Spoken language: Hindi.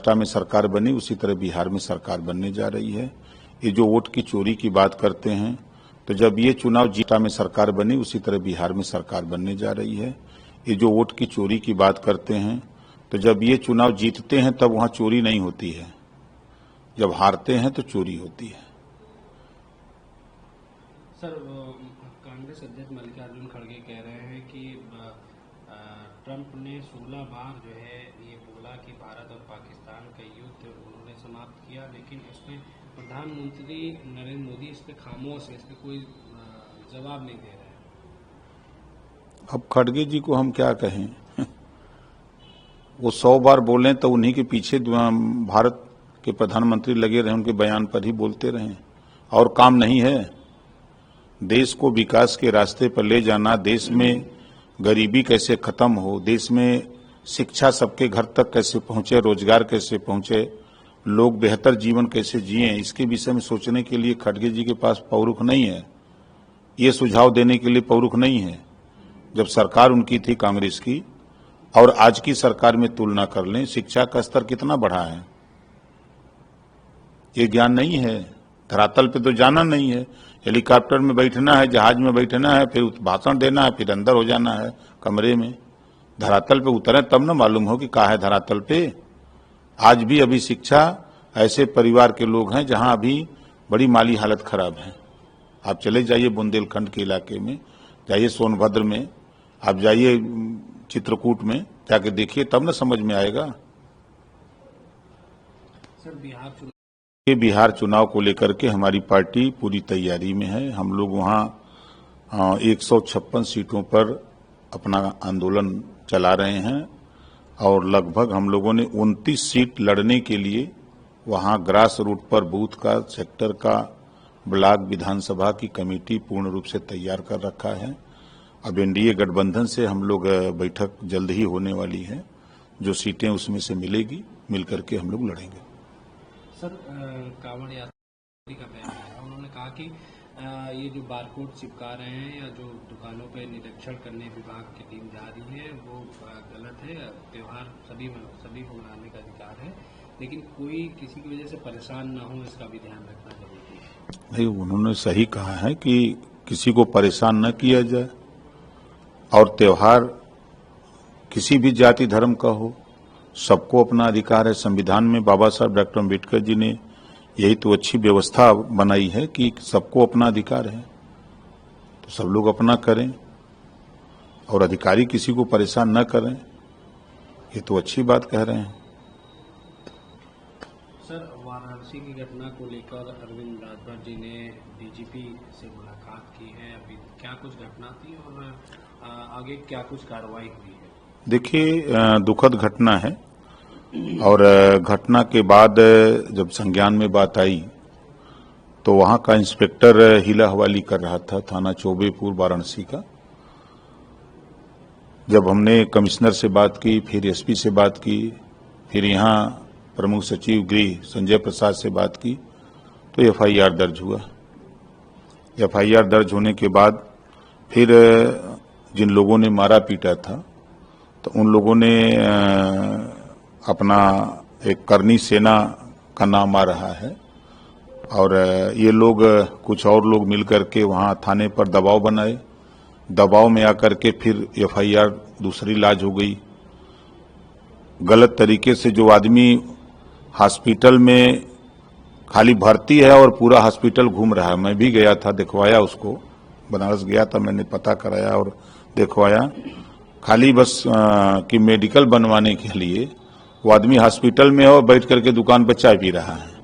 महाराष्ट्र में सरकार बनी उसी तरह बिहार में सरकार बनने जा रही है। ये जो वोट की चोरी की बात करते हैं, तो जब ये चुनाव जीता में सरकार बनी उसी तरह बिहार में सरकार बनने जा रही है। ये जो वोट की चोरी की बात करते हैं, तो जब ये चुनाव जीतते हैं तब वहां चोरी नहीं होती है, जब हारते हैं तो चोरी होती है। सर, कांग्रेस अध्यक्ष मल्लिकार्जुन खड़गे कह रहे हैं कि ट्रंप ने 16 बार जो है ये बोला कि भारत और पाकिस्तान का युद्ध उन्होंने समाप्त किया, लेकिन उसमें प्रधानमंत्री नरेंद्र मोदी इस पर खामोश है, इस पर कोई जवाब नहीं दे रहे हैं। अब खड़गे जी को हम क्या कहें, वो 100 बार बोलें तो उन्हीं के पीछे भारत के प्रधानमंत्री लगे रहे, उनके बयान पर ही बोलते रहे, और काम नहीं है। देश को विकास के रास्ते पर ले जाना, देश में गरीबी कैसे खत्म हो, देश में शिक्षा सबके घर तक कैसे पहुंचे, रोजगार कैसे पहुंचे, लोग बेहतर जीवन कैसे जिए, इसके विषय में सोचने के लिए खड़गे जी के पास पौरुख नहीं है, ये सुझाव देने के लिए पौरुख नहीं है। जब सरकार उनकी थी कांग्रेस की और आज की सरकार में तुलना कर लें, शिक्षा का स्तर कितना बढ़ा है, ये ज्ञान नहीं है। धरातल पे तो जाना नहीं है, हेलीकॉप्टर में बैठना है, जहाज में बैठना है, फिर भाषण देना है, फिर अंदर हो जाना है कमरे में। धरातल पे उतरे तब न मालूम हो कि कहाँ है धरातल पे। आज भी अभी शिक्षा ऐसे परिवार के लोग हैं जहां अभी बड़ी माली हालत खराब है। आप चले जाइए बुंदेलखंड के इलाके में, जाइए सोनभद्र में, आप जाइए चित्रकूट में, जाके देखिए तब न समझ में आएगा। सर, बिहार चुनाव को लेकर के हमारी पार्टी पूरी तैयारी में है। हम लोग वहां 156 सीटों पर अपना आंदोलन चला रहे हैं और लगभग हम लोगों ने 29 सीट लड़ने के लिए वहां ग्रास रूट पर बूथ का, सेक्टर का, ब्लॉक, विधानसभा की कमेटी पूर्ण रूप से तैयार कर रखा है। अब एनडीए गठबंधन से हम लोग बैठक जल्द ही होने वाली है, जो सीटें उसमें से मिलेगी, मिलकर के हम लोग लड़ेंगे। सर, कांवड़ यात्रा का बयान आया, उन्होंने कहा कि ये जो बारकोड चिपका रहे हैं या जो दुकानों पे निरीक्षण करने विभाग की टीम जा रही है वो गलत है। त्योहार सभी को मनाने का अधिकार है, लेकिन कोई किसी की वजह से परेशान ना हो, इसका भी ध्यान रखना जरूरी है। नहीं, उन्होंने सही कहा है कि किसी को परेशान न किया जाए, और त्योहार किसी भी जाति धर्म का हो, सबको अपना अधिकार है। संविधान में बाबा साहब डॉक्टर अम्बेडकर जी ने यही तो अच्छी व्यवस्था बनाई है कि सबको अपना अधिकार है, तो सब लोग अपना करें और अधिकारी किसी को परेशान न करें, ये तो अच्छी बात कह रहे हैं। सर, वाराणसी की घटना को लेकर अरविंद राजभर जी ने डीजीपी से मुलाकात की है, अभी क्या कुछ घटना थी और आगे क्या कुछ कार्रवाई हुई है? देखिए, दुखद घटना है और घटना के बाद जब संज्ञान में बात आई तो वहां का इंस्पेक्टर हीला हवाली कर रहा था, थाना चौबेपुर वाराणसी का। जब हमने कमिश्नर से बात की, फिर एसपी से बात की, फिर यहां प्रमुख सचिव गृह संजय प्रसाद से बात की, तो एफआईआर दर्ज हुआ। एफआईआर दर्ज होने के बाद फिर जिन लोगों ने मारा पीटा था तो उन लोगों ने अपना एक करनी सेना का नाम आ रहा है, और ये लोग कुछ और लोग मिलकर के वहां थाने पर दबाव बनाए। दबाव में आकर के फिर एफआईआर दूसरी लाज हो गई। गलत तरीके से जो आदमी हॉस्पिटल में खाली भर्ती है और पूरा हॉस्पिटल घूम रहा है, मैं भी गया था, दिखवाया उसको, बनारस गया था, मैंने पता कराया और दिखवाया। खाली बस कि मेडिकल बनवाने के लिए वो आदमी हॉस्पिटल में है और बैठ करके दुकान पर चाय पी रहा है।